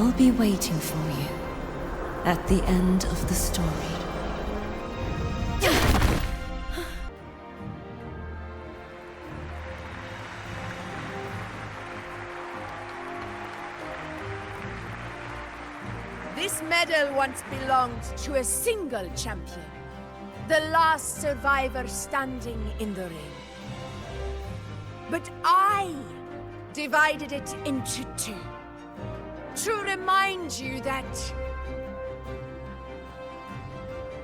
I'll be waiting for you at the end of the story. This medal once belonged to a single champion, the last survivor standing in the ring. But I divided it into two, to remind you that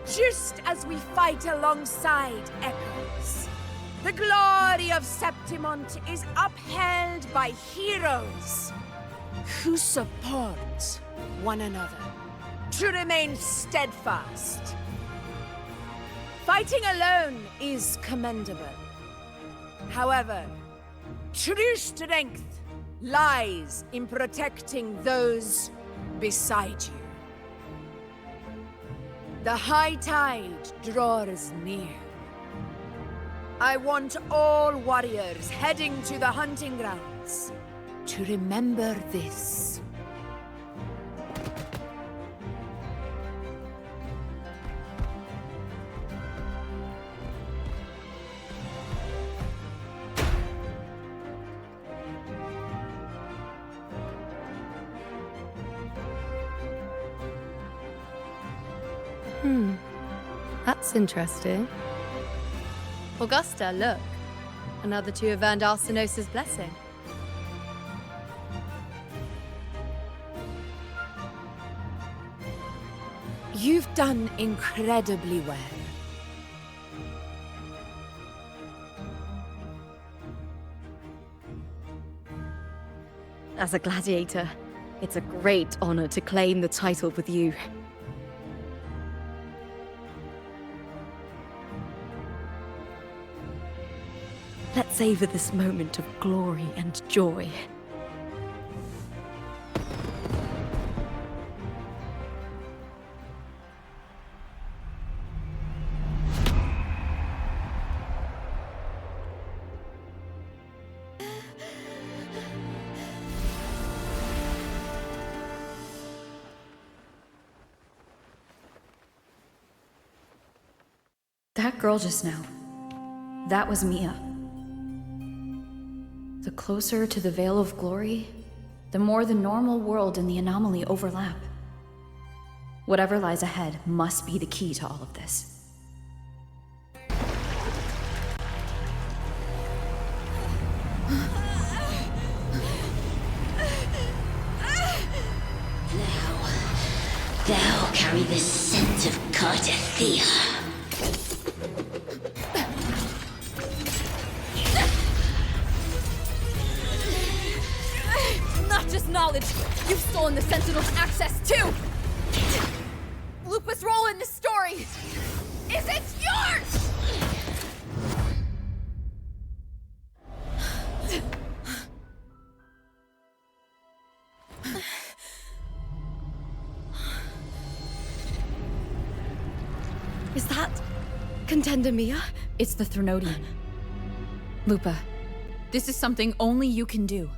just as we fight alongside echoes, the glory of Septimont is upheld by heroes who support one another, to remain steadfast. Fighting alone is commendable. However, true strength lies in protecting those beside you. The high tide draws near. I want all warriors heading to the hunting grounds to remember this. That's interesting. Augusta, look. Another two have earned Arsenos's blessing. You've done incredibly well. As a gladiator, it's a great honor to claim the title with you. Let's savor this moment of glory and joy. That girl just now, that was Mia. The closer to the Veil of Glory, the more the normal world and the anomaly overlap. Whatever lies ahead must be the key to all of this. Thou carry the scent of Cartheyia. Knowledge. You've stolen the Sentinel's access too! Lupa's role in this story isn't yours! Is that Contender Mia? It's the Threnodian. Lupa, this is something only you can do.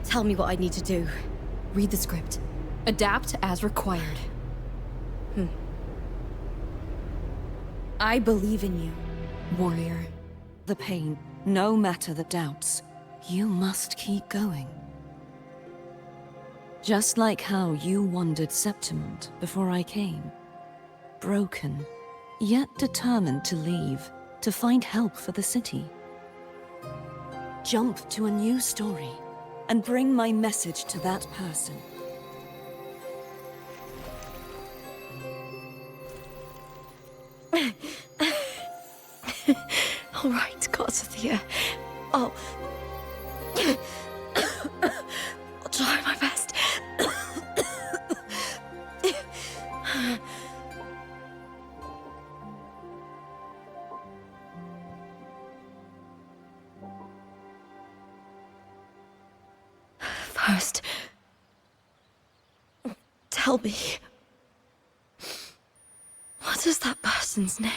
Tell me what I need to do. Read the script. Adapt as required. I believe in you, warrior. The pain, no matter the doubts, you must keep going. Just like how you wandered Septimont before I came. Broken, yet determined to leave, to find help for the city. Jump to a new story, and bring my message to that person. All right, Cartheyia. I'll try my best. First, tell me, what is that person's name?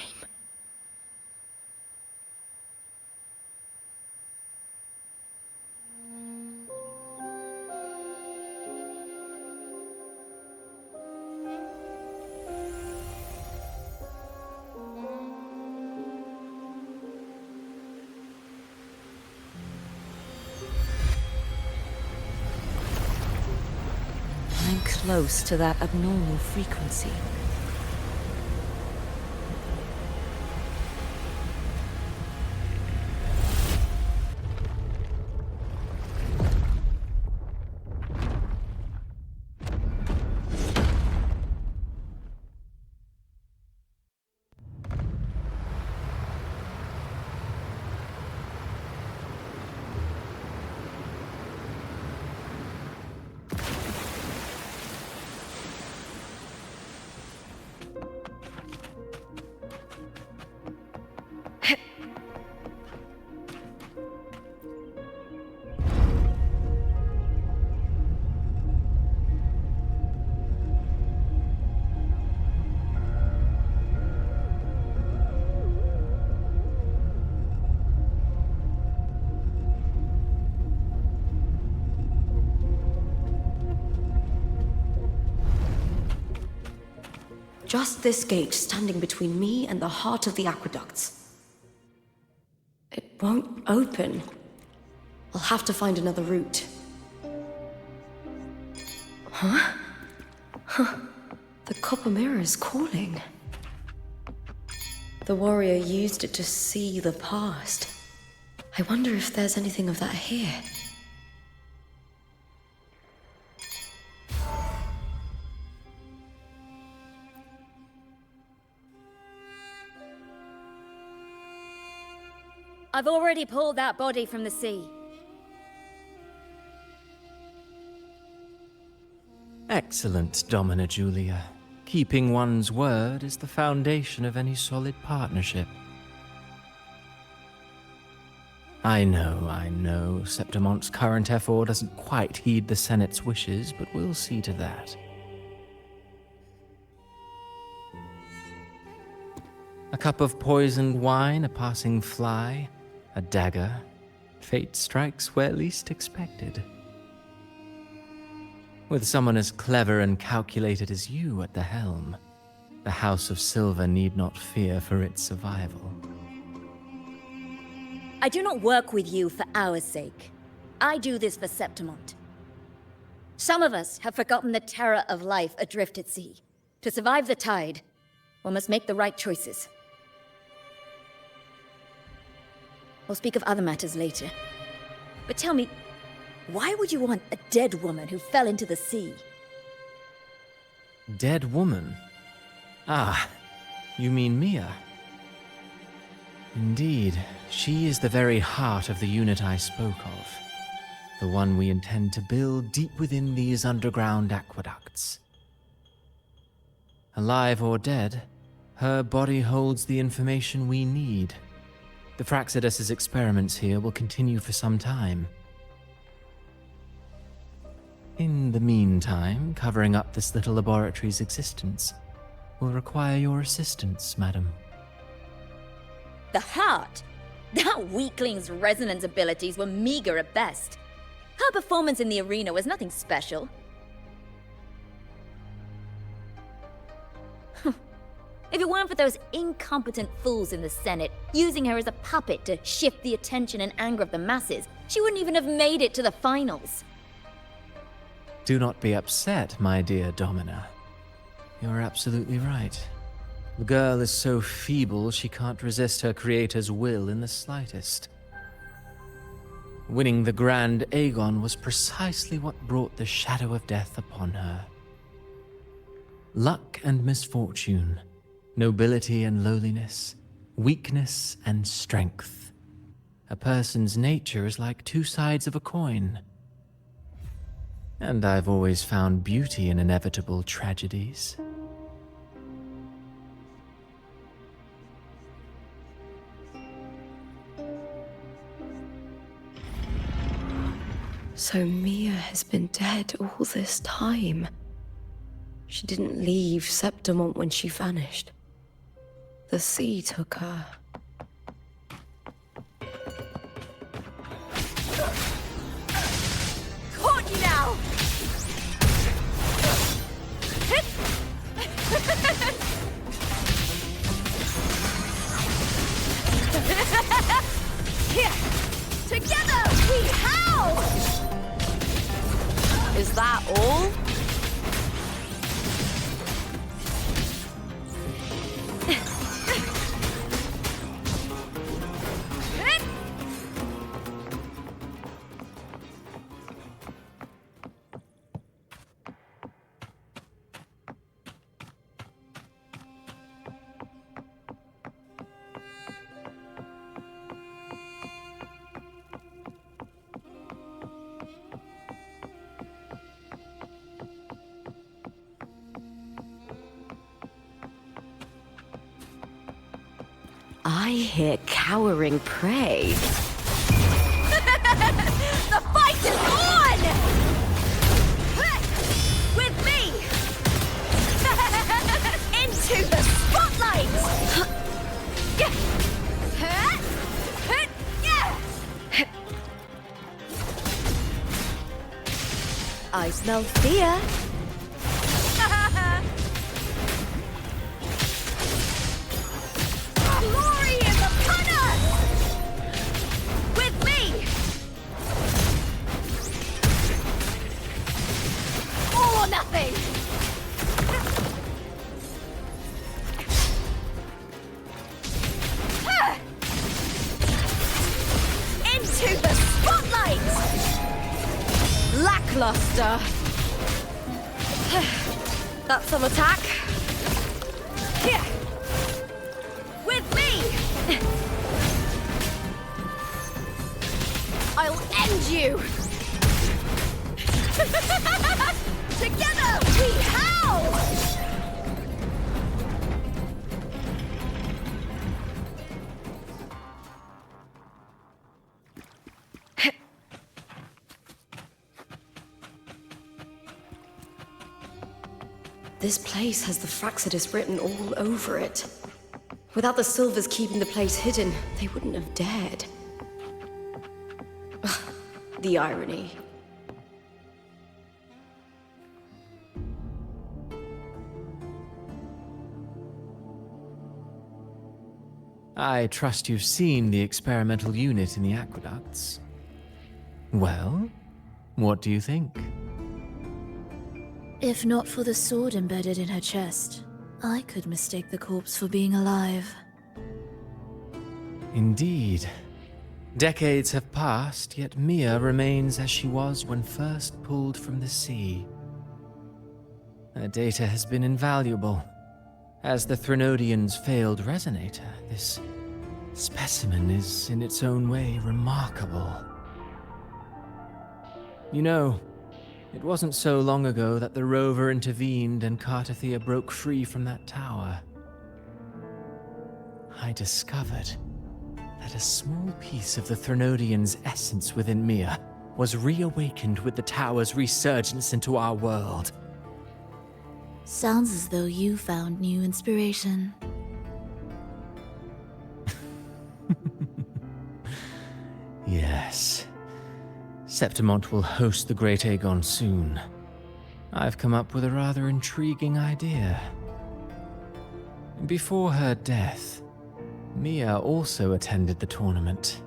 getting close to that abnormal frequency. Just this gate standing between me and the heart of the aqueducts. It won't open. I'll have to find another route. Huh? The copper mirror is calling. The warrior used it to see the past. I wonder if there's anything of that here. I've already pulled that body from the sea. Excellent, Domina Julia. Keeping one's word is the foundation of any solid partnership. I know, Septimont's current effort doesn't quite heed the Senate's wishes, but we'll see to that. A cup of poisoned wine, a passing fly, a dagger. Fate strikes where least expected. With someone as clever and calculated as you at the helm, the House of Silver need not fear for its survival. I do not work with you for our sake. I do this for Septimont. Some of us have forgotten the terror of life adrift at sea. To survive the tide, one must make the right choices. We'll speak of other matters later. But tell me, why would you want a dead woman who fell into the sea? Dead woman? Ah, you mean Mia? Indeed, she is the very heart of the unit I spoke of. The one we intend to build deep within these underground aqueducts. Alive or dead, her body holds the information we need. The Fraxidus's experiments here will continue for some time. In the meantime, covering up this little laboratory's existence will require your assistance, madam. The heart? That weakling's resonance abilities were meager at best. Her performance in the arena was nothing special. If it weren't for those incompetent fools in the Senate, using her as a puppet to shift the attention and anger of the masses, she wouldn't even have made it to the finals. Do not be upset, my dear Domina. You're absolutely right. The girl is so feeble she can't resist her creator's will in the slightest. Winning the Grand Aegon was precisely what brought the shadow of death upon her. Luck and misfortune, nobility and lowliness, weakness and strength. A person's nature is like two sides of a coin. And I've always found beauty in inevitable tragedies. So Mia has been dead all this time. She didn't leave Septimont when she vanished. The sea took her. Caught you now! Here! Together we howl! Is that all? I hear cowering prey. The fight is on! With me! Into the spotlight! I smell fear. Glory is upon us! With me! All or nothing! Into the spotlight! Lackluster. That's some attack. Here! With me! I'll end you! Together we howl! This place has the Fraxidus written all over it. Without the Silvers keeping the place hidden, they wouldn't have dared. Ugh, the irony. I trust you've seen the experimental unit in the aqueducts. Well, what do you think? If not for the sword embedded in her chest, I could mistake the corpse for being alive. Indeed. Decades have passed, yet Mia remains as she was when first pulled from the sea. Her data has been invaluable. As the Threnodian's failed resonator, this specimen is in its own way remarkable. You know, it wasn't so long ago that the rover intervened and Cartheyia broke free from that tower. I discovered that a small piece of the Threnodian's essence within Mia was reawakened with the tower's resurgence into our world. Sounds as though you found new inspiration. Yes. Septimont will host the Great Aegon soon. I've come up with a rather intriguing idea. Before her death, Mia also attended the tournament.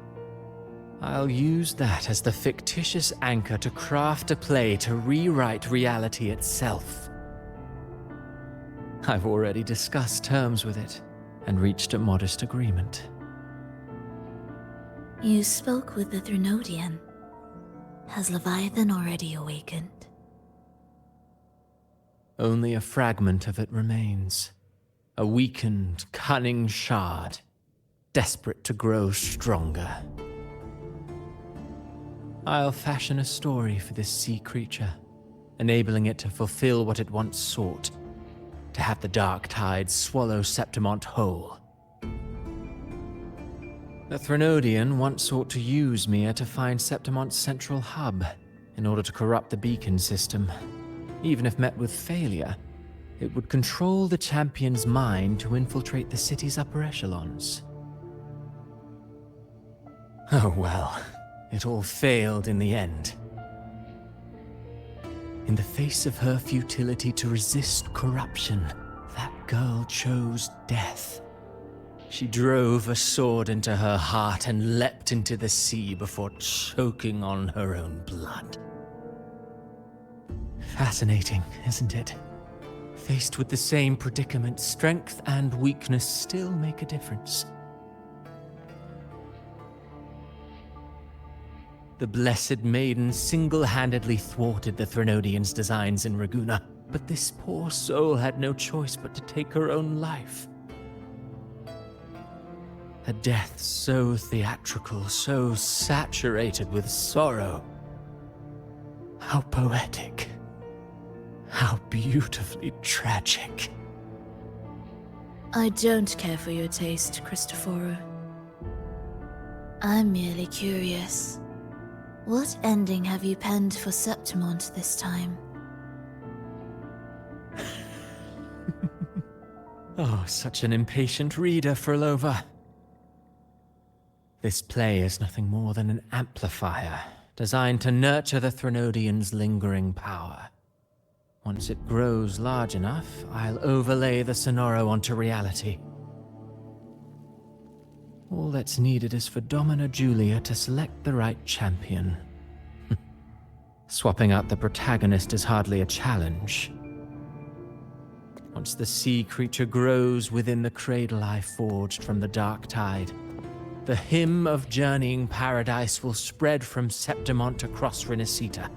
I'll use that as the fictitious anchor to craft a play to rewrite reality itself. I've already discussed terms with it and reached a modest agreement. You spoke with the Threnodian. Has Leviathan already awakened? Only a fragment of it remains. A weakened, cunning shard, desperate to grow stronger. I'll fashion a story for this sea creature, enabling it to fulfill what it once sought, to have the dark tides swallow Septimont whole. The Threnodian once sought to use Mia to find Septimont's central hub in order to corrupt the beacon system. Even if met with failure, it would control the champion's mind to infiltrate the city's upper echelons. Oh well, it all failed in the end. In the face of her futility to resist corruption, that girl chose death. She drove a sword into her heart and leapt into the sea before choking on her own blood. Fascinating, isn't it? Faced with the same predicament, strength and weakness still make a difference. The Blessed Maiden single-handedly thwarted the Threnodian's designs in Raguna, but this poor soul had no choice but to take her own life. A death so theatrical, so saturated with sorrow. How poetic. How beautifully tragic. I don't care for your taste, Cristoforo. I'm merely curious. What ending have you penned for Septimont this time? Oh, such an impatient reader, Frolova. This play is nothing more than an amplifier, designed to nurture the Threnodian's lingering power. Once it grows large enough, I'll overlay the Sonoro onto reality. All that's needed is for Domina Julia to select the right champion. Swapping out the protagonist is hardly a challenge. Once the sea creature grows within the cradle I forged from the dark tide, the hymn of journeying paradise will spread from Septimont across Renesita.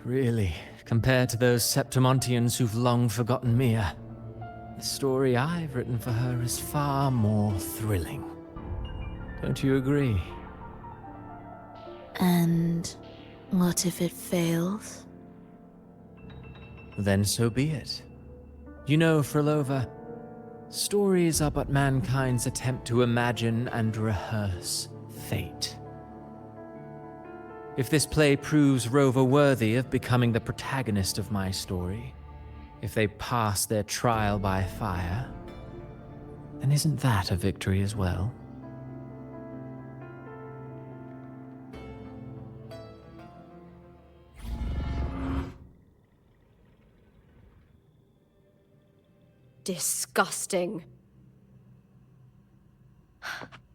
Really, compared to those Septimontians who've long forgotten Mia, the story I've written for her is far more thrilling. Don't you agree? And what if it fails? Then so be it. You know, Frolova, stories are but mankind's attempt to imagine and rehearse fate. If this play proves Rover worthy of becoming the protagonist of my story, if they pass their trial by fire, then isn't that a victory as well? Disgusting.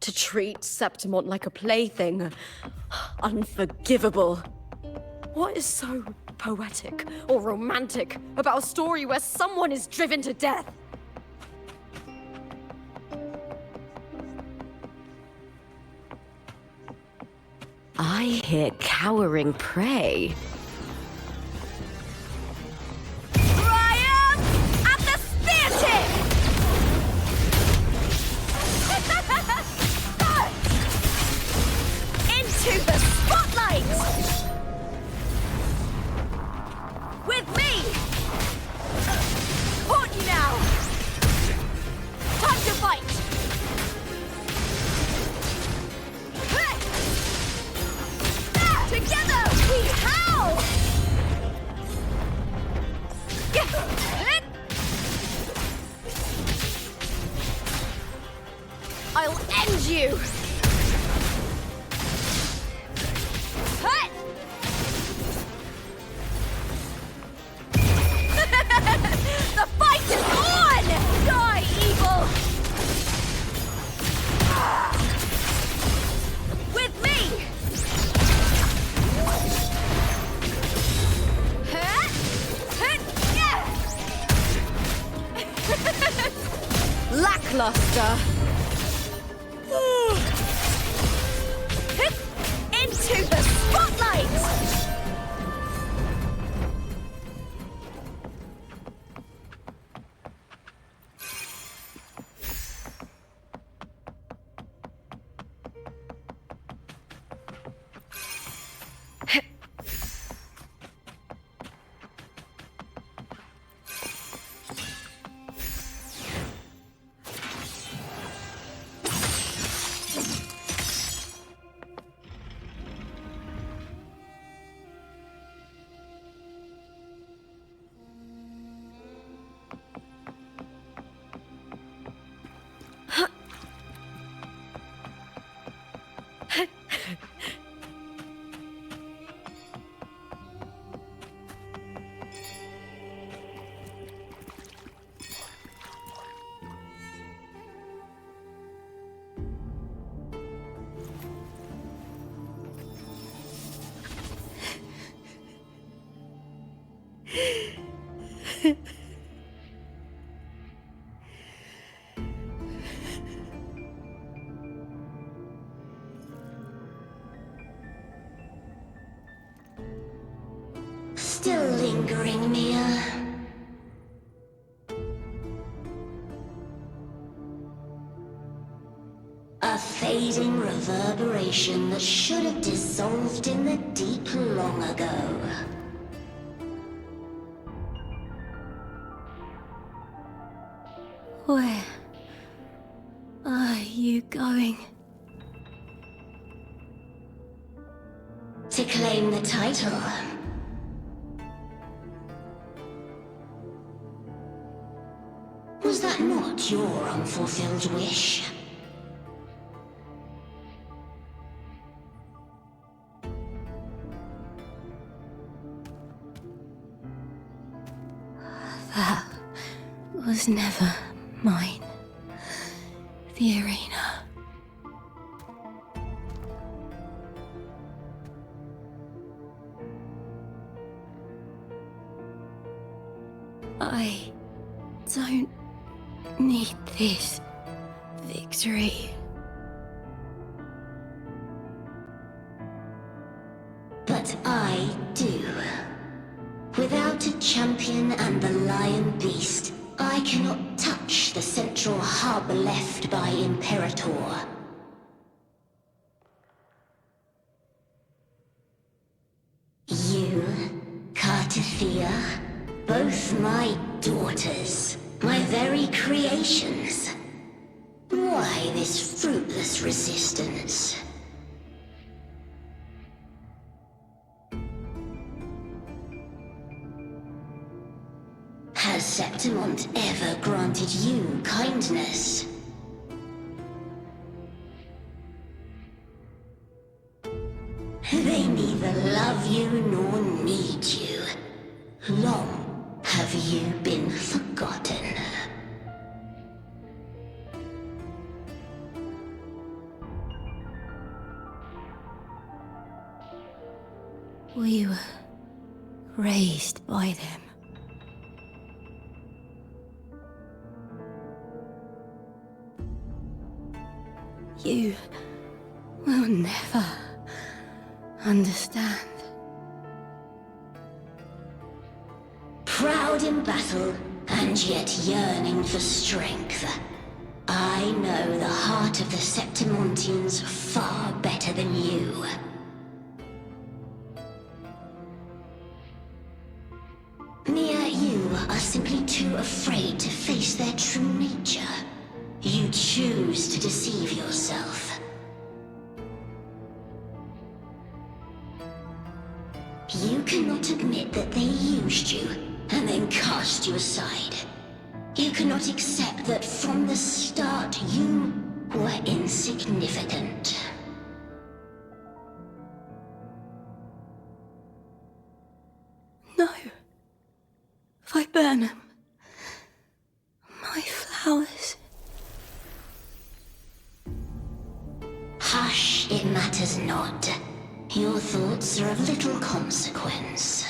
To treat Septimont like a plaything. Unforgivable. What is so poetic or romantic about a story where someone is driven to death? I hear cowering prey. To the spotlight! With me! Caught you now! Time to fight! Together we howl! I'll end you! The fight is on! Die, evil! With me! Lackluster. Into the spotlight! Still lingering, Mia. A fading reverberation that should have dissolved in the deep long ago. Where are you going? To claim the title. Was that not your unfulfilled wish? That was never mine. The arena. I don't need this victory. But I do. Without a champion and the lion beast, I cannot touch the central hub left by Imperator. You, Cartheyia, both my daughters, my very creations. Why this fruitless resistance? Has Septimont ever granted you kindness? They neither love you nor need you. Long have you been forgotten. We were raised by them. You will never understand. Proud in battle, and yet yearning for strength. I know the heart of the Septimontians far better than you. Mia, you are simply too afraid to face their true nature. You choose to deceive yourself. You cannot admit that they used you and then cast you aside. You cannot accept that from the start you were insignificant. No. Viburnum. My flowers. Hush, it matters not. Your thoughts are of little consequence.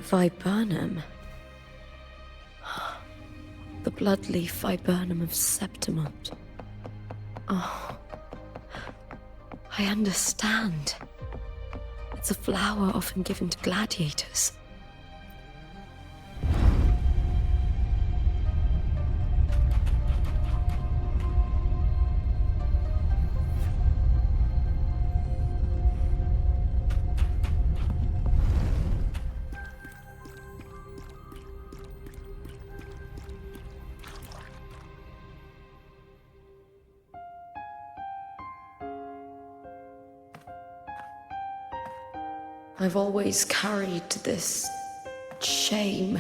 Viburnum. The bloodleaf viburnum of Septimont. Oh, I understand. It's a flower often given to gladiators. I've always carried this shame.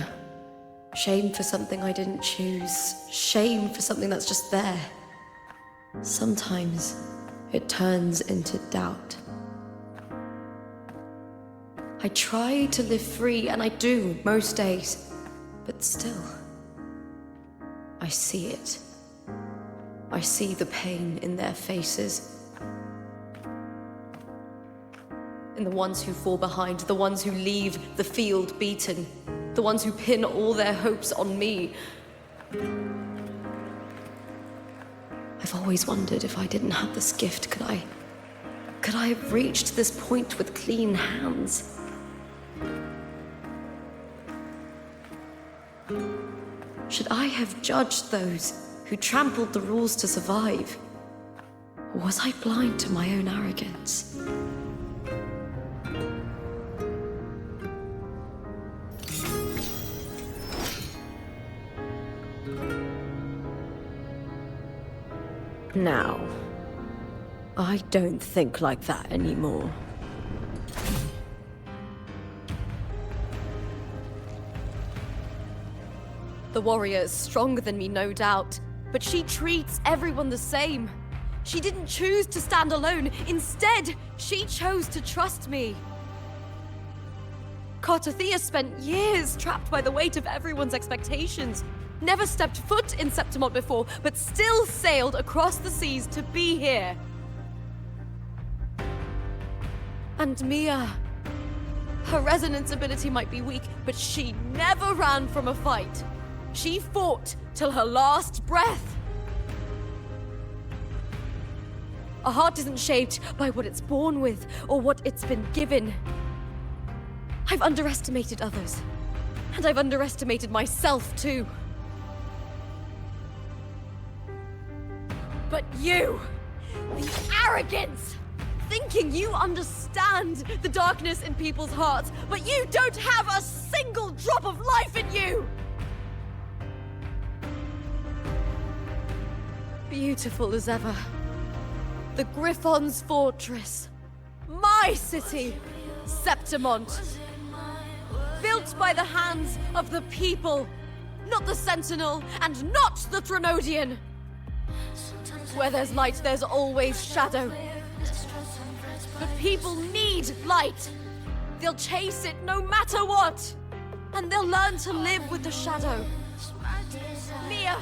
Shame for something I didn't choose. Shame for something that's just there. Sometimes it turns into doubt. I try to live free, and I do most days. But still, I see it. I see the pain in their faces. In the ones who fall behind, the ones who leave the field beaten. The ones who pin all their hopes on me. I've always wondered if I didn't have this gift, could I have reached this point with clean hands? Should I have judged those who trampled the rules to survive? Or was I blind to my own arrogance? Now, I don't think like that anymore. The warrior is stronger than me, no doubt, but she treats everyone the same. She didn't choose to stand alone. Instead, she chose to trust me. Cartheyia spent years trapped by the weight of everyone's expectations. Never stepped foot in Septimont before, but still sailed across the seas to be here. And Mia, her resonance ability might be weak, but she never ran from a fight. She fought till her last breath. A heart isn't shaped by what it's born with or what it's been given. I've underestimated others, and I've underestimated myself too. But you, the arrogance, thinking you understand the darkness in people's hearts, but you don't have a single drop of life in you! Beautiful as ever. The Griffon's fortress. My city, Septimont. Built by the hands of the people, not the Sentinel and not the Threnodian. Where there's light, there's always shadow. But people need light. They'll chase it no matter what. And they'll learn to live with the shadow. Mia,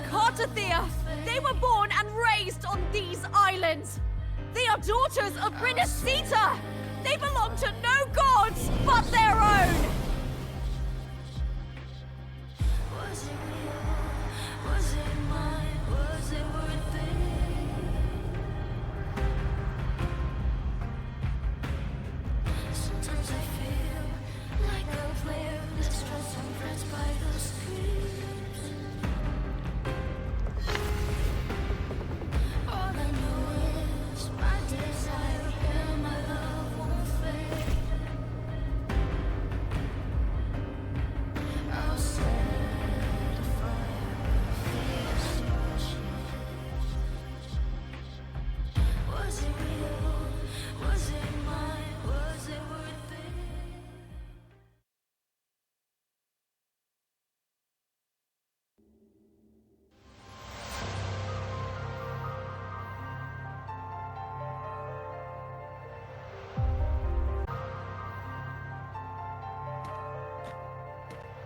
Cartheyia, they were born and raised on these islands. They are daughters of Brinisita. They belong to no gods but their own. Was it real? Was it mine? Was it worth it? Sometimes I feel like a player distressed and pressed by those screams. All I know is my desire and my love won't fade. I'll set a fire fierce to ashes. Was it real? Was it mine? Was it worth it?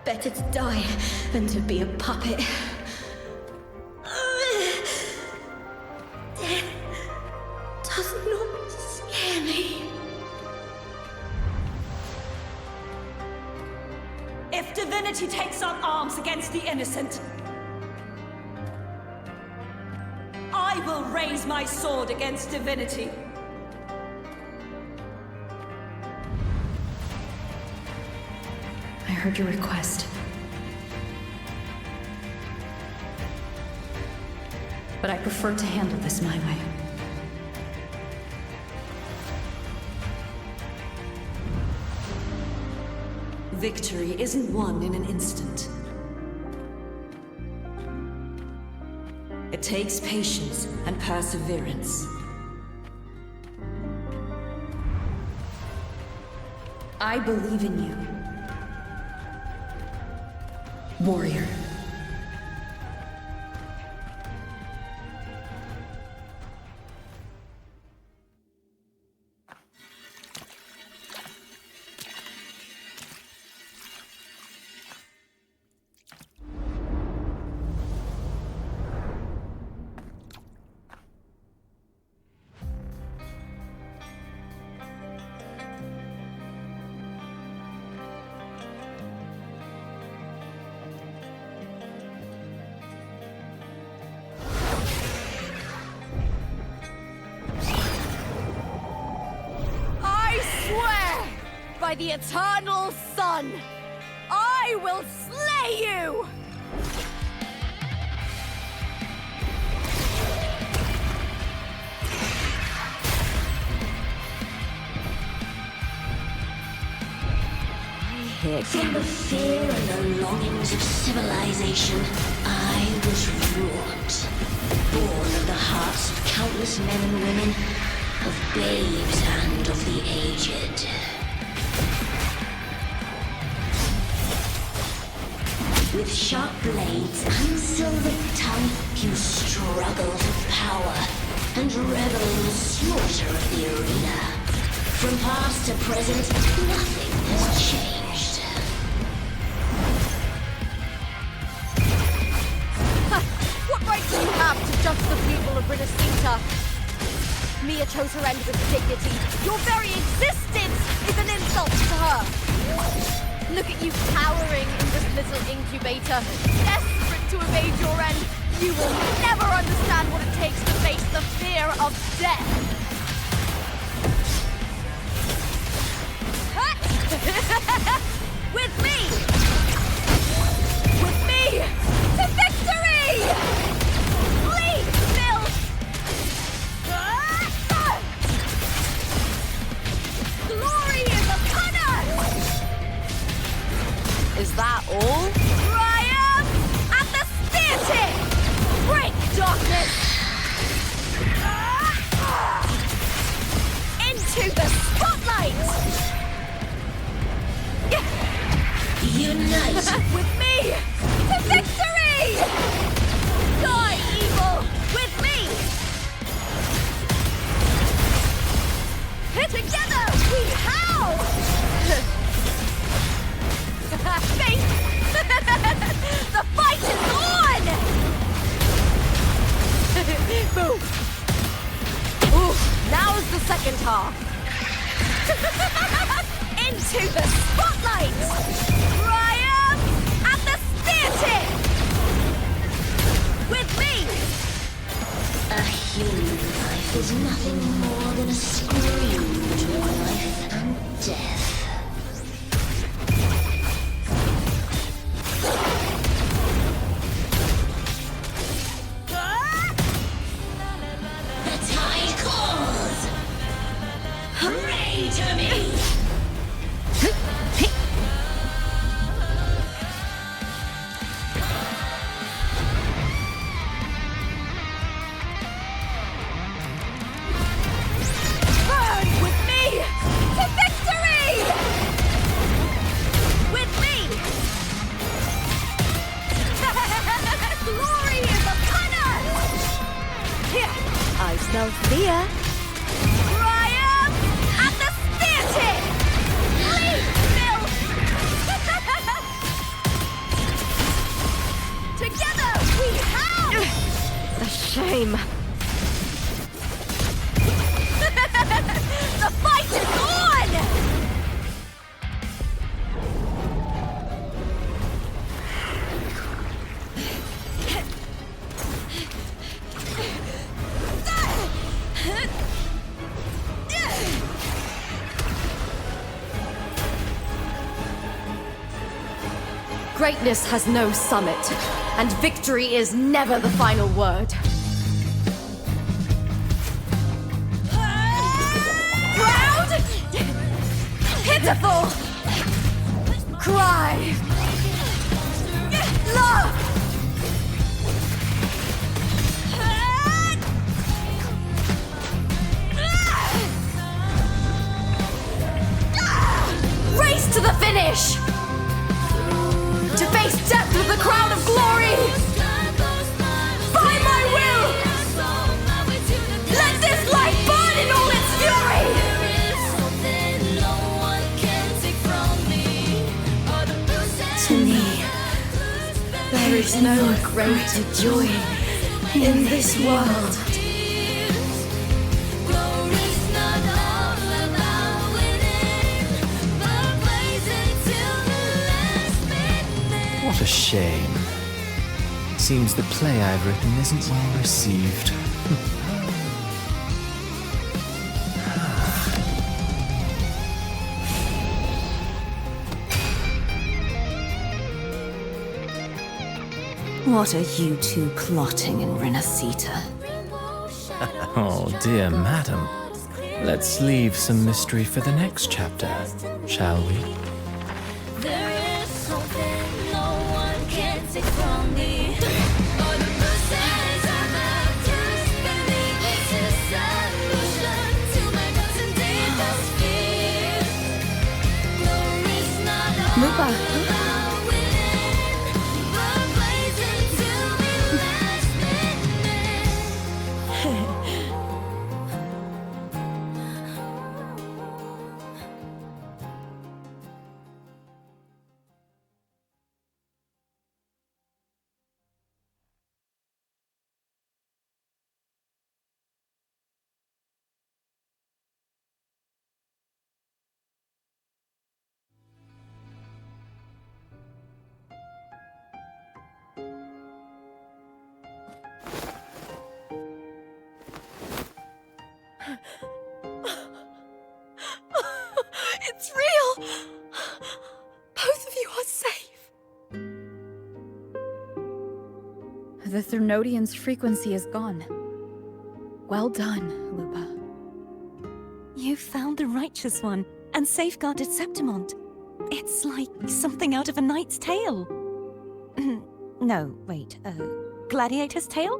Better to die than to be a puppet. Death does not scare me. If divinity takes up arms against the innocent, I will raise my sword against divinity. I heard your request. But I prefer to handle this my way. Victory isn't won in an instant. It takes patience and perseverance. I believe in you, warrior. I swear, by the eternal sun, I will slay you! From the fear and the longings of civilization, I was wrought. Born of the hearts of countless men and women, of babes and of the aged. With sharp blades and silvered tongue, you struggle for power and revel in the slaughter of the arena. From past to present, nothing has changed. What right do you have to judge the people of Renacita? Mia chose her end with dignity. Your very existence is an insult to her. Look at you cowering in this little incubator, desperate to evade your end. You will never understand what it takes to face the fear of death. With me! With me! To victory! Please, Bill! Glory is upon us! Is that all? Triumph at the theatre! Break darkness! Into the spotlight! Unite! With me! To victory! Die, evil! With me! Together we howl! Face! The fight is on! Boom! Ooh, now's the second half. Into the spotlight! Triumph at the theatre! With me! A human life is nothing more than a scream between life and death. The tide calls! Hooray to me! Thea. Triumph at the theatre! Please, Bill! Together we howl! The shame. The fight is on! Greatness has no summit, and victory is never the final word. Proud! Pitiful! Cry! Love! Race to the finish! To face death with the crown of glory! By my will! Let this light burn in all its fury! To me, there is no greater joy in this world. What a shame. Seems the play I've written isn't well received. What are you two plotting in Renacita? Oh, dear madam. Let's leave some mystery for the next chapter, shall we? There is something no one can take from me. All the bruises of the just beneath this is solution to my dozen deepest fears. There is not Lupa. about winning, but blazing to me last minute. It's real! Both of you are safe. The Thermodian's frequency is gone. Well done, Lupa. You found the righteous one and safeguarded Septimont. It's like something out of a knight's tale. No, wait, gladiator's tale?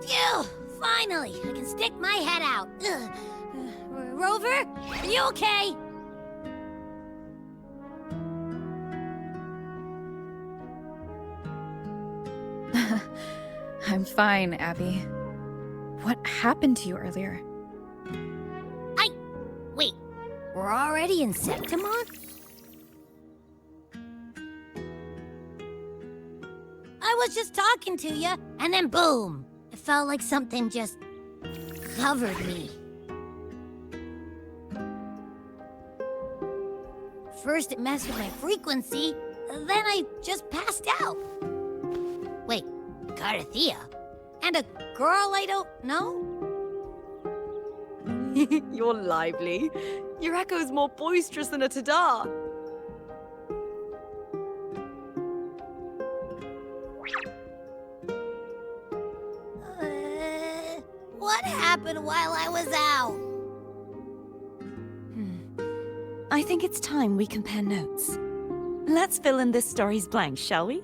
Phew! Finally, I can stick my head out. Rover, are you okay? I'm fine, Abby. What happened to you earlier? Wait, we're already in Septimont? I was just talking to you, and then boom! It felt like something just covered me. First it messed with my frequency, then I just passed out. Wait, Cartheyia? And a girl I don't know? You're lively. Your echo's more boisterous than a tada. What happened while I was out? I think it's time we compare notes. Let's fill in this story's blanks, shall we?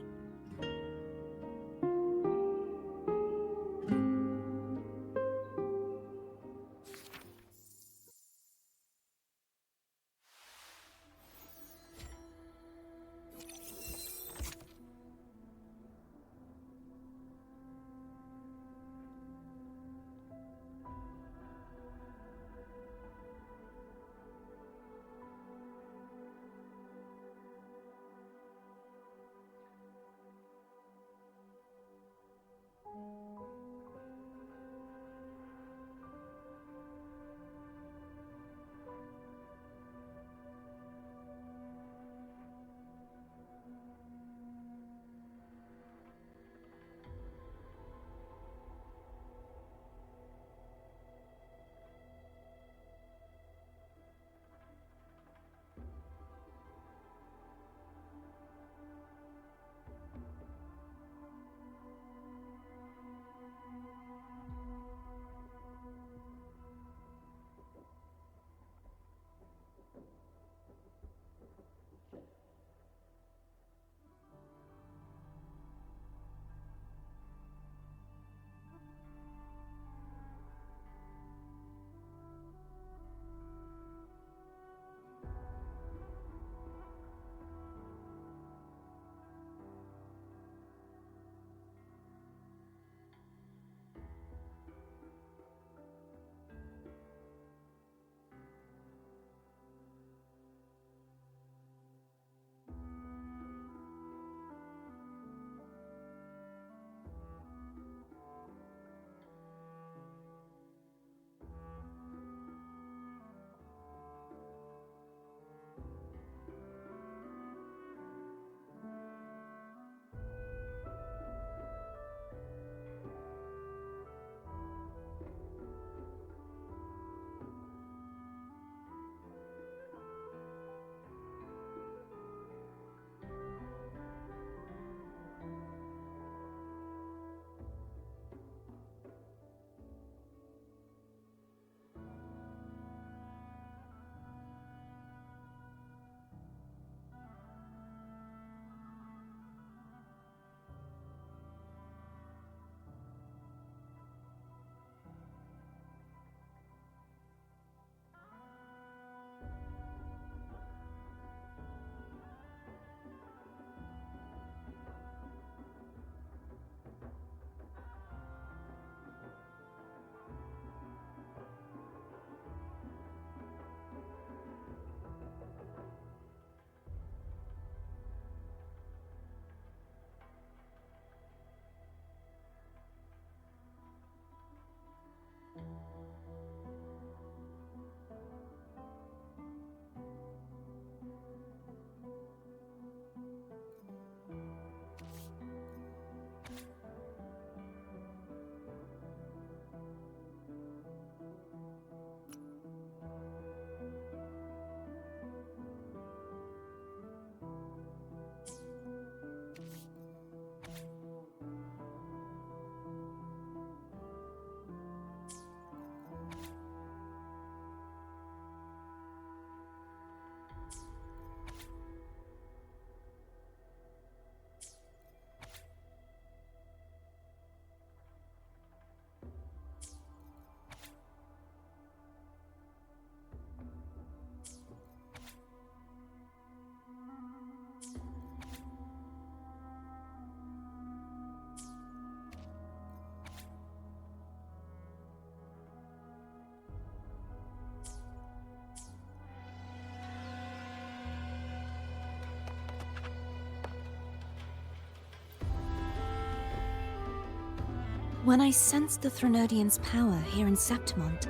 When I sensed the Threnodian's power here in Septimont,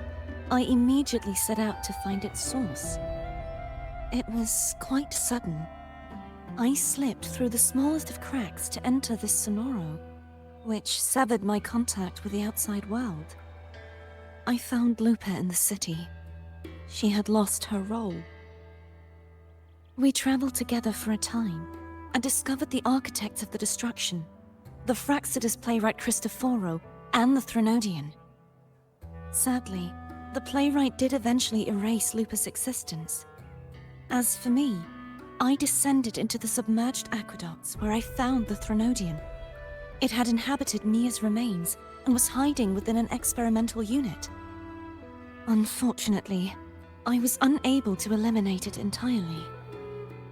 I immediately set out to find its source. It was quite sudden. I slipped through the smallest of cracks to enter this sonoro, which severed my contact with the outside world. I found Lupa in the city. She had lost her role. We traveled together for a time and discovered the architects of the destruction, the Fraxidus playwright Cristoforo and the Threnodian. Sadly, the playwright did eventually erase Lupa's existence. As for me, I descended into the submerged aqueducts where I found the Threnodian. It had inhabited Mia's remains and was hiding within an experimental unit. Unfortunately, I was unable to eliminate it entirely.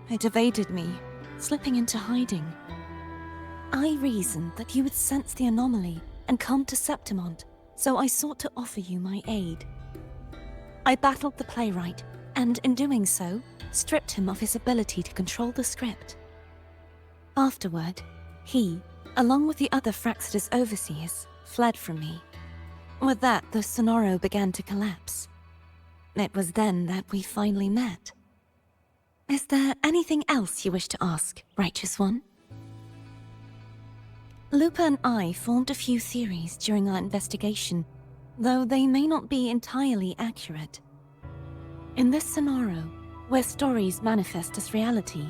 It evaded me, slipping into hiding. I reasoned that you would sense the anomaly and come to Septimont, so I sought to offer you my aid. I battled the playwright, and in doing so, stripped him of his ability to control the script. Afterward, he, along with the other Fraxidus overseers, fled from me. With that, the sonoro began to collapse. It was then that we finally met. Is there anything else you wish to ask, Righteous One? Lupa and I formed a few theories during our investigation, though they may not be entirely accurate. In this sonoro, where stories manifest as reality,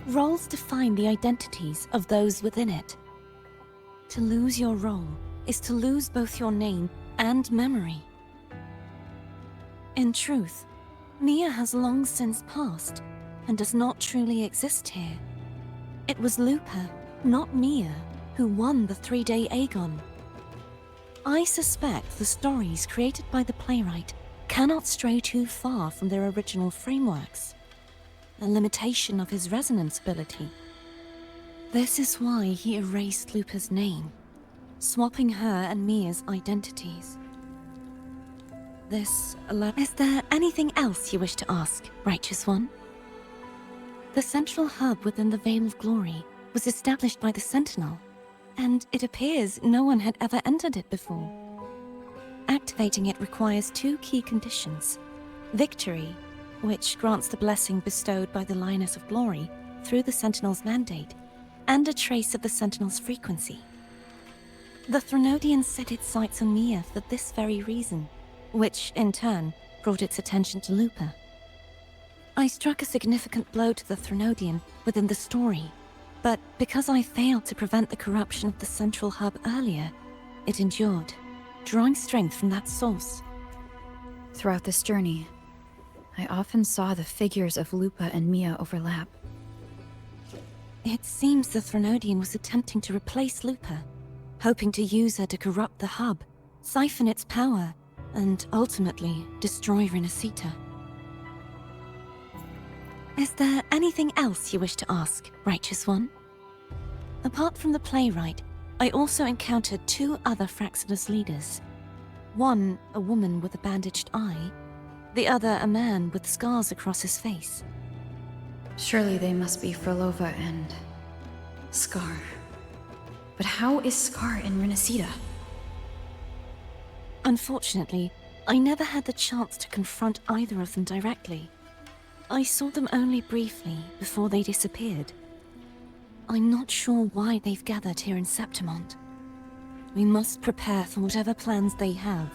roles define the identities of those within it. To lose your role is to lose both your name and memory. In truth, Mia has long since passed and does not truly exist here. It was Lupa, not Mia, who won the 3-day Aegon. I suspect the stories created by the playwright cannot stray too far from their original frameworks, a limitation of his resonance ability. This is why he erased Lupa's name, swapping her and Mia's identities. Is there anything else you wish to ask, Righteous One? The central hub within the Veil of Glory was established by the Sentinel, and it appears no one had ever entered it before. Activating it requires 2 key conditions: victory, which grants the blessing bestowed by the Lioness of Glory through the Sentinel's mandate, and a trace of the Sentinel's frequency. The Threnodian set its sights on Mia for this very reason, which, in turn, brought its attention to Lupa. I struck a significant blow to the Threnodian within the story, but because I failed to prevent the corruption of the central hub earlier, it endured, drawing strength from that source. Throughout this journey, I often saw the figures of Lupa and Mia overlap. It seems the Threnodian was attempting to replace Lupa, hoping to use her to corrupt the hub, siphon its power, and ultimately destroy Renacita. Is there anything else you wish to ask, Righteous One? Apart from the playwright, I also encountered 2 other Fraxidus leaders. One, a woman with a bandaged eye, the other a man with scars across his face. Surely they must be Frolova and Scar. But how is Scar in Renacita? Unfortunately, I never had the chance to confront either of them directly. I saw them only briefly before they disappeared. I'm not sure why they've gathered here in Septimont. We must prepare for whatever plans they have.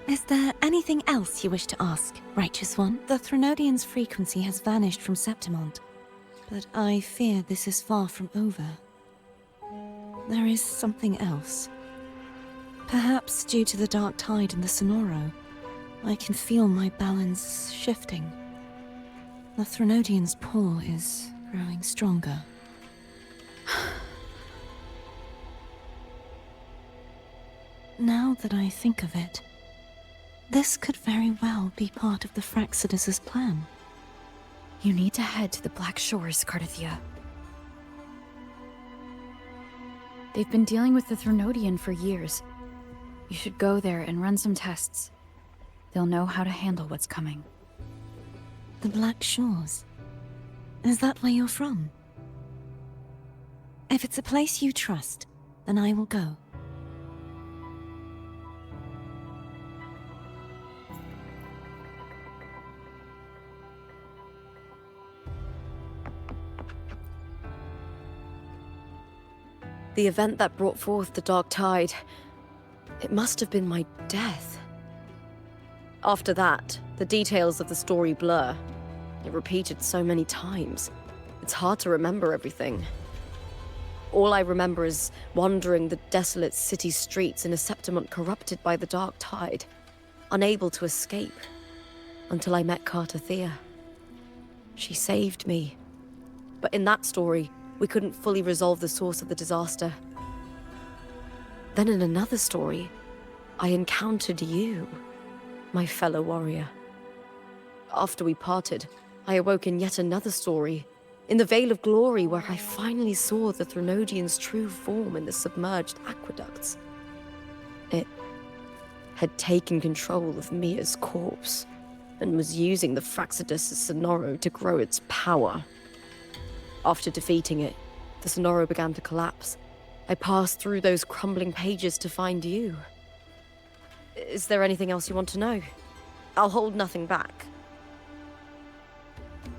Is there anything else you wish to ask, Righteous One? The Threnodian's frequency has vanished from Septimont, but I fear this is far from over. There is something else. Perhaps due to the dark tide in the sonoro, I can feel my balance shifting. The Threnodian's pull is growing stronger. Now that I think of it, this could very well be part of the Fraxidus' plan. You need to head to the Black Shores, Cartheyia. They've been dealing with the Threnodian for years. You should go there and run some tests. They'll know how to handle what's coming. The Black Shores? Is that where you're from? If it's a place you trust, then I will go. The event that brought forth the dark tide, it must have been my death. After that, the details of the story blur. It repeated so many times. It's hard to remember everything. All I remember is wandering the desolate city streets in a Septimont corrupted by the dark tide, unable to escape, until I met Cartheyia. She saved me. But in that story, we couldn't fully resolve the source of the disaster. Then in another story, I encountered you, my fellow warrior. After we parted, I awoke in yet another story, in the Veil of Glory, where I finally saw the Threnodian's true form in the submerged aqueducts. It had taken control of Mia's corpse, and was using the Fraxidus' Sonoro to grow its power. After defeating it, the Sonoro began to collapse. I passed through those crumbling pages to find you. Is there anything else you want to know? I'll hold nothing back.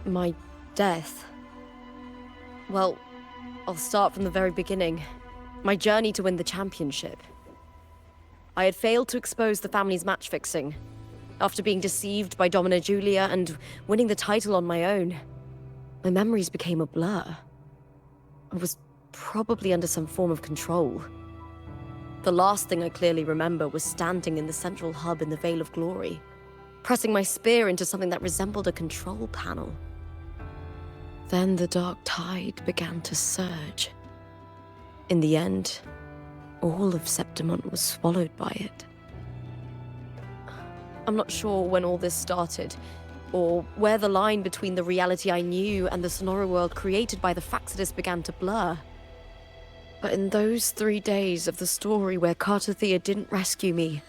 My death. Well, I'll start from the very beginning. My journey to win the championship. I had failed to expose the family's match fixing. After being deceived by Domina Julia and winning the title on my own, my memories became a blur. I was probably under some form of control. The last thing I clearly remember was standing in the central hub in the Veil of Glory, pressing my spear into something that resembled a control panel. Then the dark tide began to surge. In the end, all of Septimont was swallowed by it. I'm not sure when all this started, or where the line between the reality I knew and the Sonoro world created by the Fraxidus began to blur. But in those 3 days of the story where Cartheyia didn't rescue me,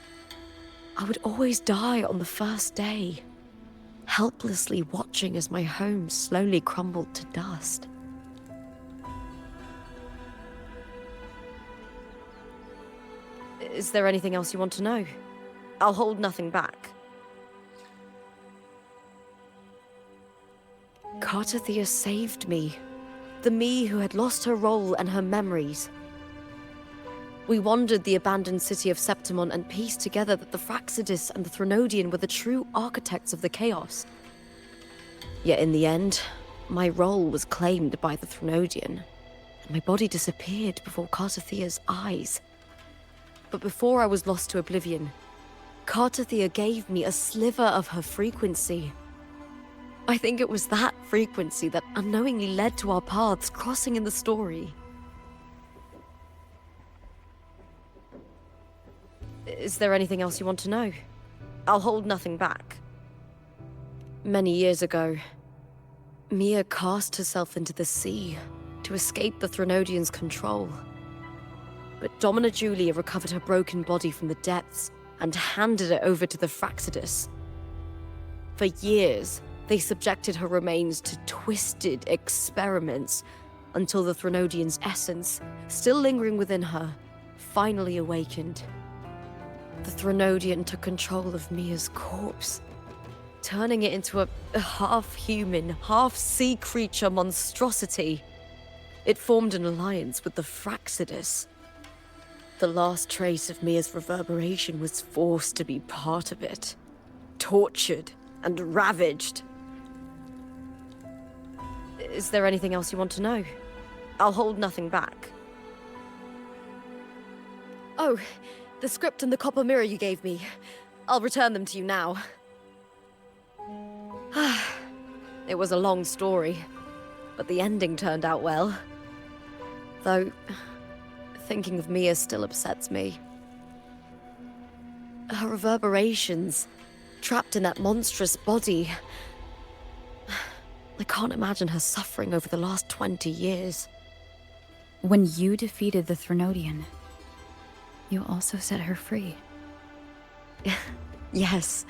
I would always die on the first day, helplessly watching as my home slowly crumbled to dust. Is there anything else you want to know? I'll hold nothing back. Cartheyia saved me. The me who had lost her role and her memories. We wandered the abandoned city of Septimont and pieced together that the Fraxidus and the Threnodian were the true architects of the chaos. Yet in the end, my role was claimed by the Threnodian, and my body disappeared before Cartheyia's eyes. But before I was lost to oblivion, Cartheyia gave me a sliver of her frequency. I think it was that frequency that unknowingly led to our paths crossing in the story. Is there anything else you want to know? I'll hold nothing back. Many years ago, Mia cast herself into the sea to escape the Threnodian's control. But Domina Julia recovered her broken body from the depths and handed it over to the Fraxidus. For years, they subjected her remains to twisted experiments until the Threnodian's essence, still lingering within her, finally awakened. The Threnodian took control of Mia's corpse, turning it into a half-human, half-sea creature monstrosity. It formed an alliance with the Fraxidus. The last trace of Mia's reverberation was forced to be part of it, tortured and ravaged. Is there anything else you want to know? I'll hold nothing back. Oh, the script and the copper mirror you gave me. I'll return them to you now. It was a long story, but the ending turned out well. Though, thinking of Mia still upsets me. Her reverberations, trapped in that monstrous body. I can't imagine her suffering over the last 20 years. When you defeated the Threnodian, you also set her free. Yes.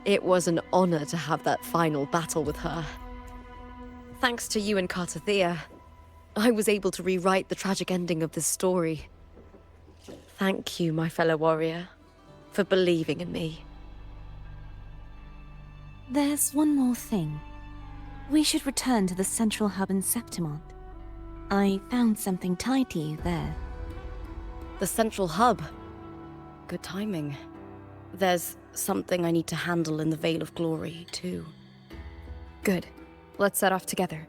It was an honor to have that final battle with her. Thanks to you and Cartheyia, I was able to rewrite the tragic ending of this story. Thank you, my fellow warrior, for believing in me. There's one more thing. We should return to the central hub in Septimont. I found something tied to you there. The central hub. Good timing. There's something I need to handle in the Veil of Glory, too. Good. Let's set off together.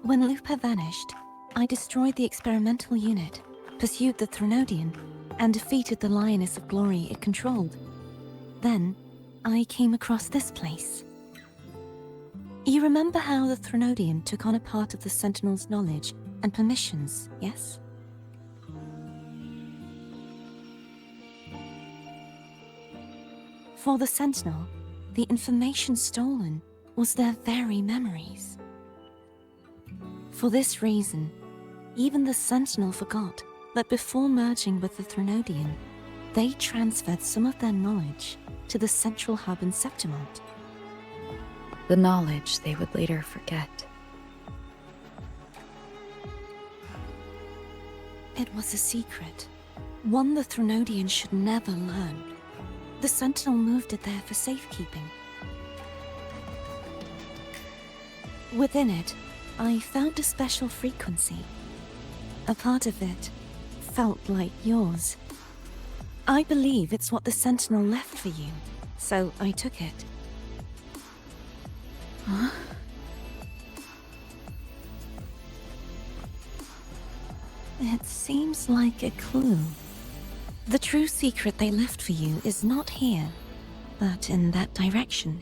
When Lupa vanished, I destroyed the experimental unit, pursued the Threnodian, and defeated the Lioness of Glory it controlled. Then, I came across this place. You remember how the Threnodian took on a part of the Sentinel's knowledge and permissions, yes? For the Sentinel, the information stolen was their very memories. For this reason, even the Sentinel forgot that before merging with the Threnodian, they transferred some of their knowledge to the central hub in Septimont. The knowledge they would later forget. It was a secret, one the Threnodian should never learn. The Sentinel moved it there for safekeeping. Within it, I found a special frequency. A part of it felt like yours. I believe it's what the Sentinel left for you, so I took it. Huh? It seems like a clue. The true secret they left for you is not here, but in that direction.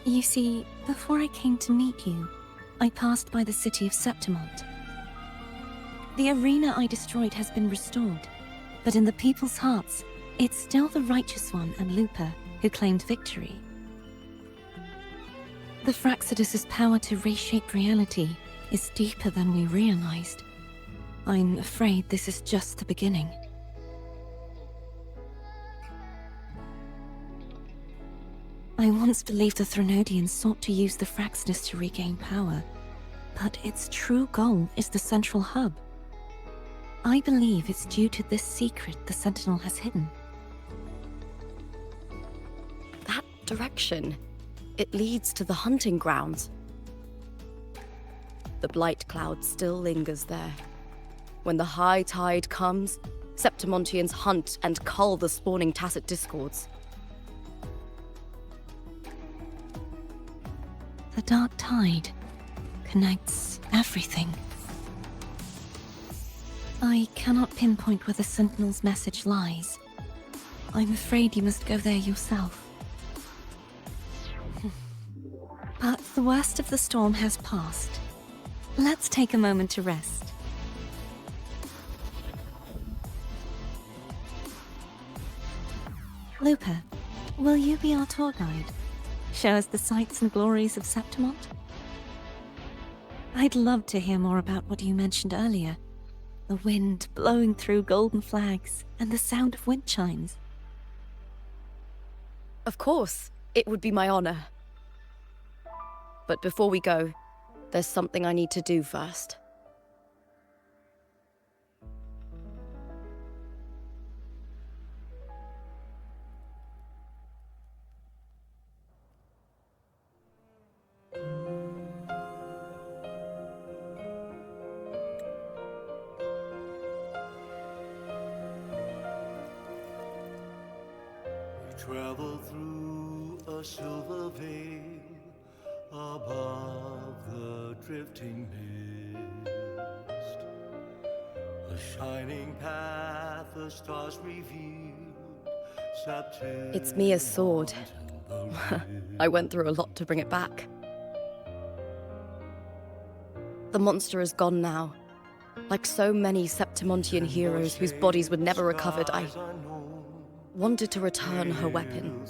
You see, before I came to meet you, I passed by the city of Septimont. The arena I destroyed has been restored, but in the people's hearts, it's still the Righteous One and Lupa who claimed victory. The Fraxidus' power to reshape reality is deeper than we realized. I'm afraid this is just the beginning. I once believed the Threnodians sought to use the Fraxidus to regain power, but its true goal is the central hub. I believe it's due to this secret the Sentinel has hidden. That direction, it leads to the hunting grounds. The blight cloud still lingers there. When the high tide comes, Septimontians hunt and cull the spawning tacit discords. The dark tide connects everything. I cannot pinpoint where the Sentinel's message lies. I'm afraid you must go there yourself. But the worst of the storm has passed. Let's take a moment to rest. Lupa, will you be our tour guide? Show us the sights and glories of Septimont? I'd love to hear more about what you mentioned earlier. The wind blowing through golden flags and the sound of wind chimes. Of course, it would be my honor. But before we go, there's something I need to do first. Travel through a silver veil above the drifting mist. A shining path, the stars revealed. It's Mia's sword. I went through a lot to bring it back. The monster is gone now, Like so many Septimontian heroes whose bodies were never recovered, I wanted to return her weapon.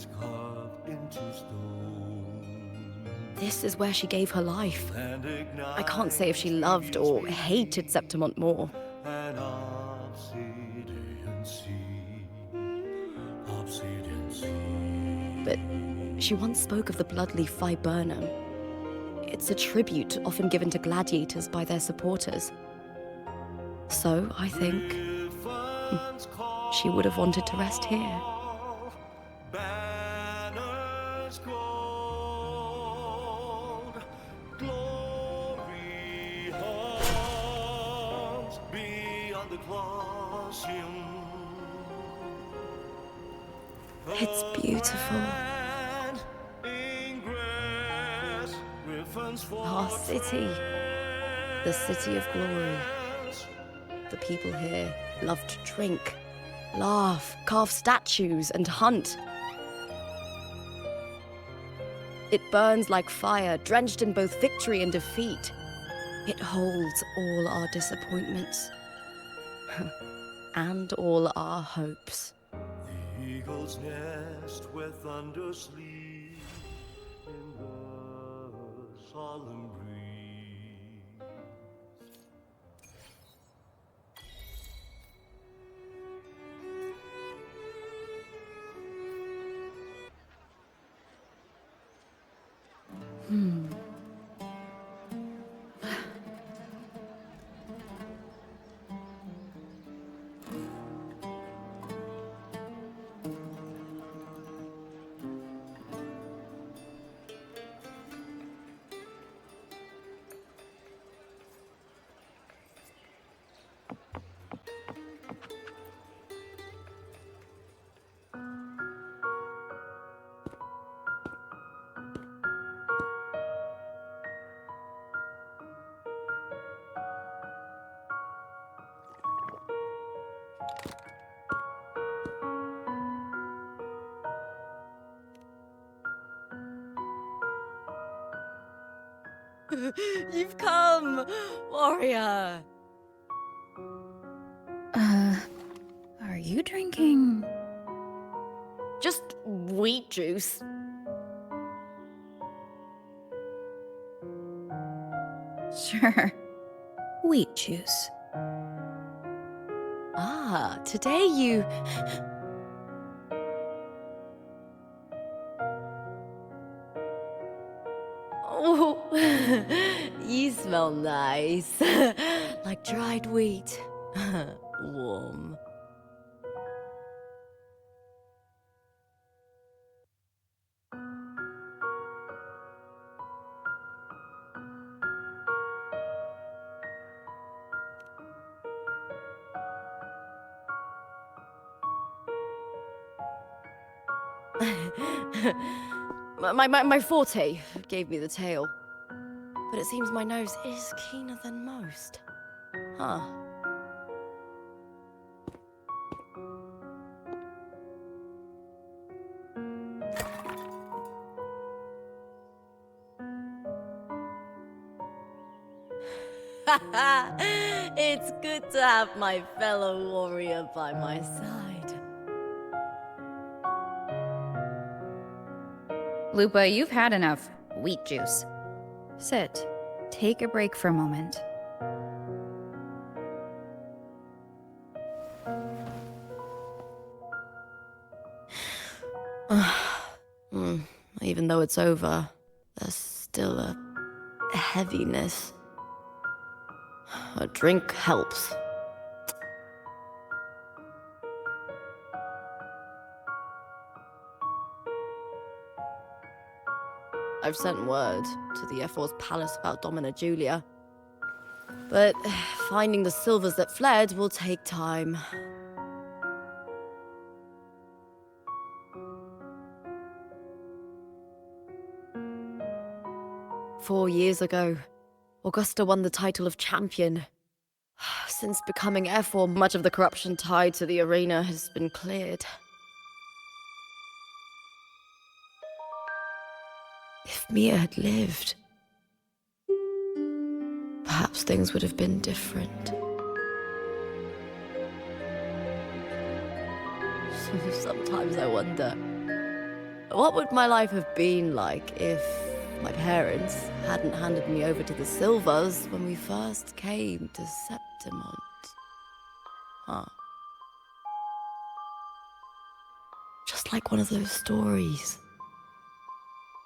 This is where she gave her life. I can't say if she loved or hated Septimont more. But she once spoke of the bloodleaf viburnum. It's a tribute often given to gladiators by their supporters. So, I think she would have wanted to rest here. Banners gold, glory hums beyond the Colosseum. It's beautiful. Our city. The city of glory. The people here love to drink, laugh, carve statues, and hunt. It burns like fire, drenched in both victory and defeat. It holds all our disappointments. And all our hopes. The eagle's nest where thunder sleep in the solemn breeze. You've come, warrior! Are you drinking? Just wheat juice. Sure. Wheat juice. Ah, today you... Oh, you smell nice. Like dried wheat. Warm. My forte gave me the tail. But it seems my nose is keener than most. Huh. It's good to have my fellow warrior by my side. Lupa, you've had enough wheat juice. Sit. Take a break for a moment. Even though it's over, there's still a heaviness. A drink helps. I've sent word to the F4's palace about Domina Julia. But finding the silvers that fled will take time. "4 years ago, Augusta won the title of champion. Since becoming F4, much of the corruption tied to the arena has been cleared. If Mia had lived, perhaps things would have been different. Sometimes I wonder, what would my life have been like if my parents hadn't handed me over to the Silvers when we first came to Septimont? Huh. Just like one of those stories,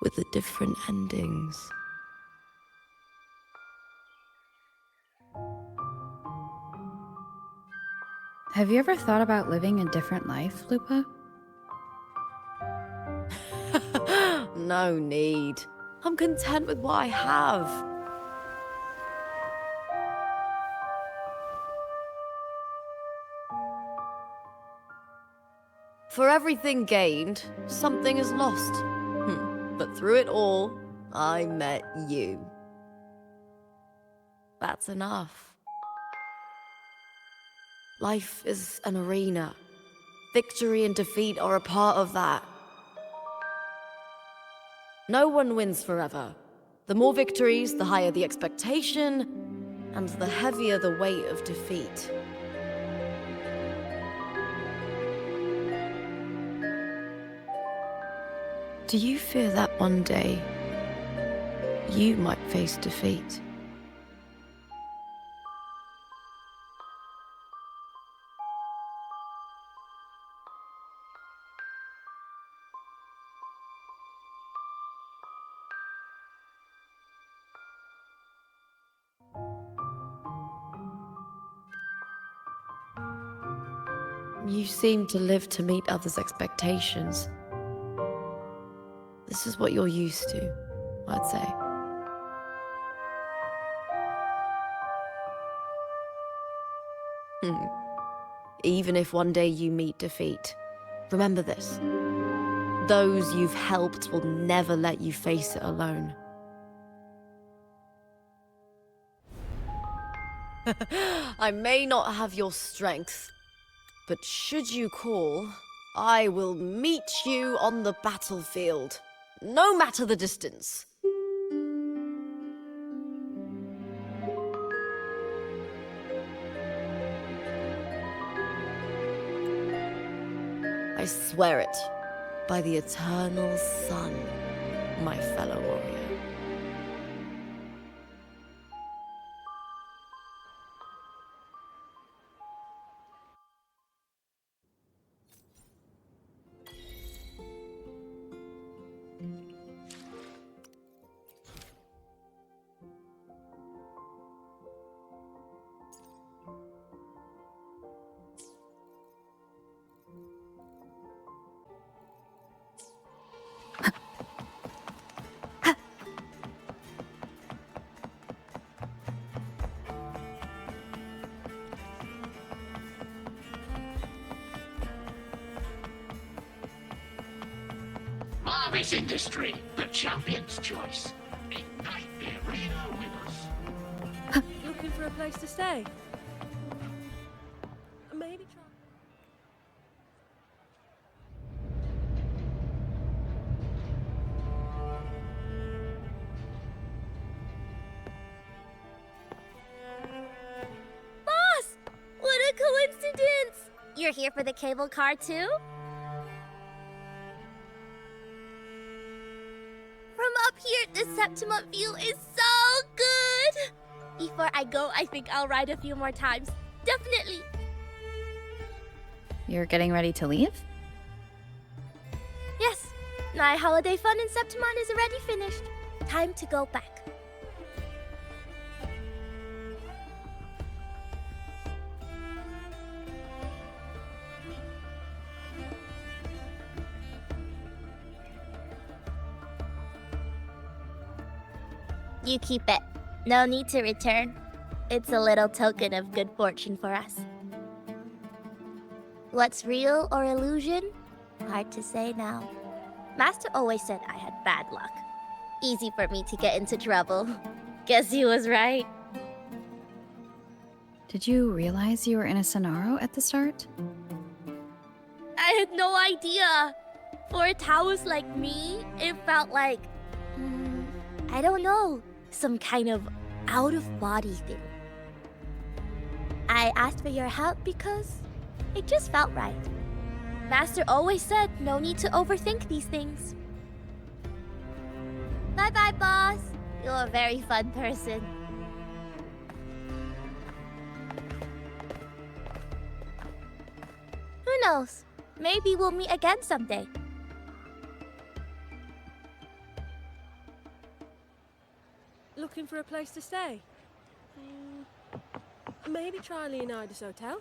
with the different endings. Have you ever thought about living a different life, Lupa? No need. I'm content with what I have. For everything gained, something is lost. But through it all, I met you. That's enough. Life is an arena. Victory and defeat are a part of that. No one wins forever. The more victories, the higher the expectation, and the heavier the weight of defeat. Do you fear that one day you might face defeat? You seem to live to meet others' expectations. This is what you're used to, I'd say. Even if one day you meet defeat, remember this. Those you've helped will never let you face it alone. I may not have your strength, but should you call, I will meet you on the battlefield, no matter the distance. I swear it, by the eternal sun, my fellow warrior. Marvis Industry, the champion's choice. Ignite the arena with us. Looking for a place to stay? Maybe try. Boss! What a coincidence! You're here for the cable car too? From up here, the Septimont view is so good! Before I go, I think I'll ride a few more times. Definitely! You're getting ready to leave? Yes, my holiday fun in Septimont is already finished. Time to go back. You keep it. No need to return. It's a little token of good fortune for us. What's real or illusion? Hard to say now. Master always said I had bad luck. Easy for me to get into trouble. Guess he was right. Did you realize you were in a scenario at the start? I had no idea. For a Taoist like me, it felt like... I don't know. Some kind of out-of-body thing. I asked for your help because it just felt right. Master always said no need to overthink these things. Bye-bye, boss. You're a very fun person. Who knows? Maybe we'll meet again someday. Looking for a place to stay? Maybe try Leonidas Hotel?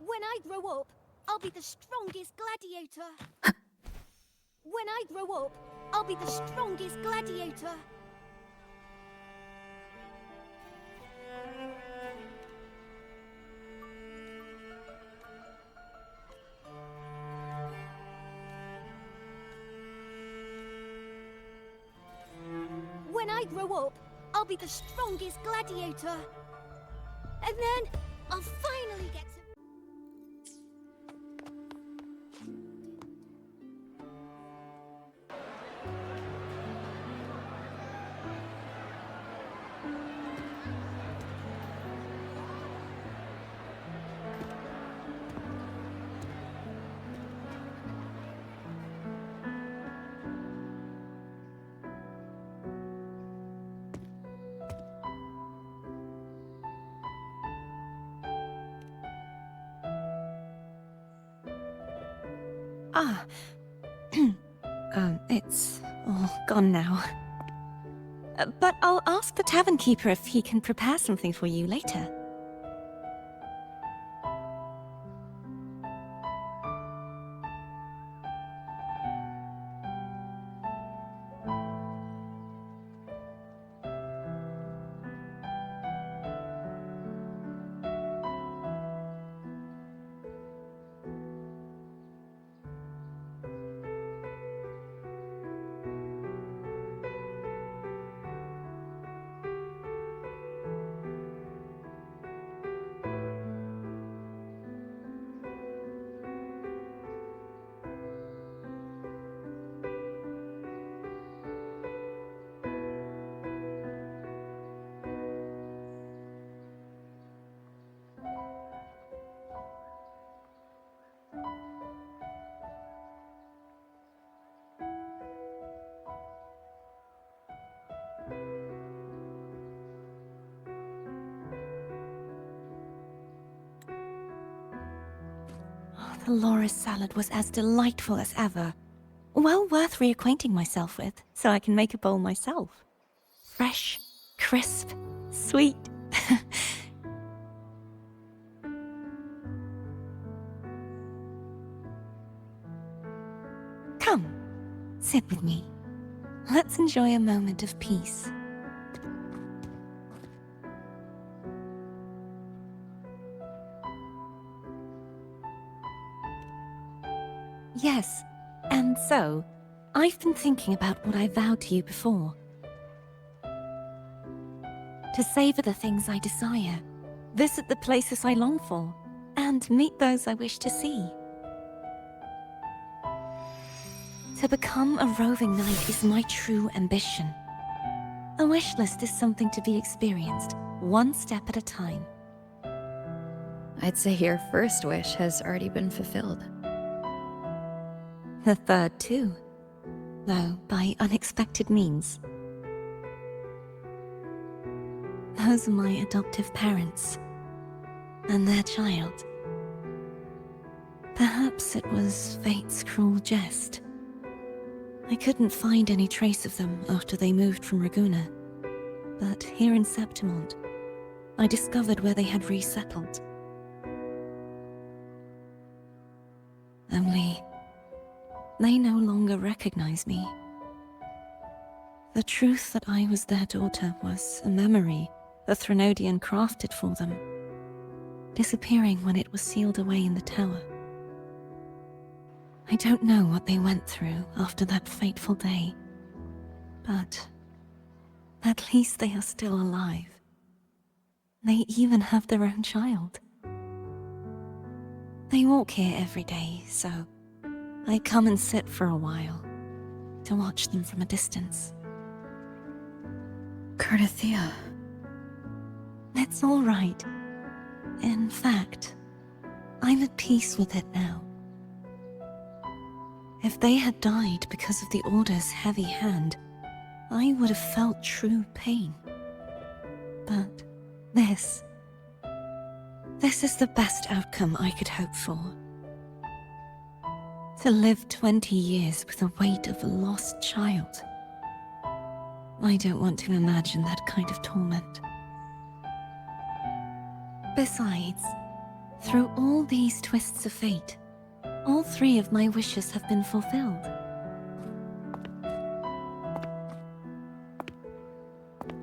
When I grow up, I'll be the strongest gladiator. When I grow up, I'll be the strongest gladiator. When I grow up, I'll be the strongest gladiator. And then I'll finally get to... Ah. It's all gone now. But I'll ask the tavern keeper if he can prepare something for you later. The Loris salad was as delightful as ever. Well worth reacquainting myself with, so I can make a bowl myself. Fresh, crisp, sweet. Come, sit with me. Let's enjoy a moment of peace. Yes, and so, I've been thinking about what I vowed to you before. To savor the things I desire, visit the places I long for, and meet those I wish to see. To become a roving knight is my true ambition. A wish list is something to be experienced, one step at a time. I'd say your first wish has already been fulfilled. The third too, though by unexpected means. Those are my adoptive parents, and their child. Perhaps it was fate's cruel jest. I couldn't find any trace of them after they moved from Raguna, but here in Septimont, I discovered where they had resettled. Only, they no longer recognize me. The truth that I was their daughter was a memory the Threnodian crafted for them, disappearing when it was sealed away in the tower. I don't know what they went through after that fateful day, but at least they are still alive. They even have their own child. They walk here every day, so I come and sit for a while to watch them from a distance. Cartheyia. It's all right. In fact, I'm at peace with it now. If they had died because of the Order's heavy hand, I would have felt true pain. But this is the best outcome I could hope for. To live 20 years with the weight of a lost child. I don't want to imagine that kind of torment. Besides, through all these twists of fate, all three of my wishes have been fulfilled.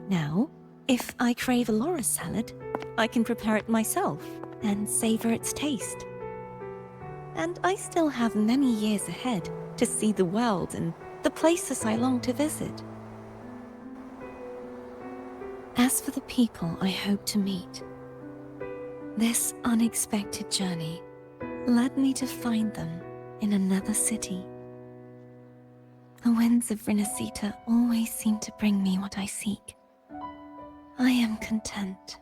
Now, if I crave a Laura salad, I can prepare it myself and savor its taste. And I still have many years ahead to see the world and the places I long to visit. As for the people I hope to meet, this unexpected journey led me to find them in another city. The winds of Rinasita always seem to bring me what I seek. I am content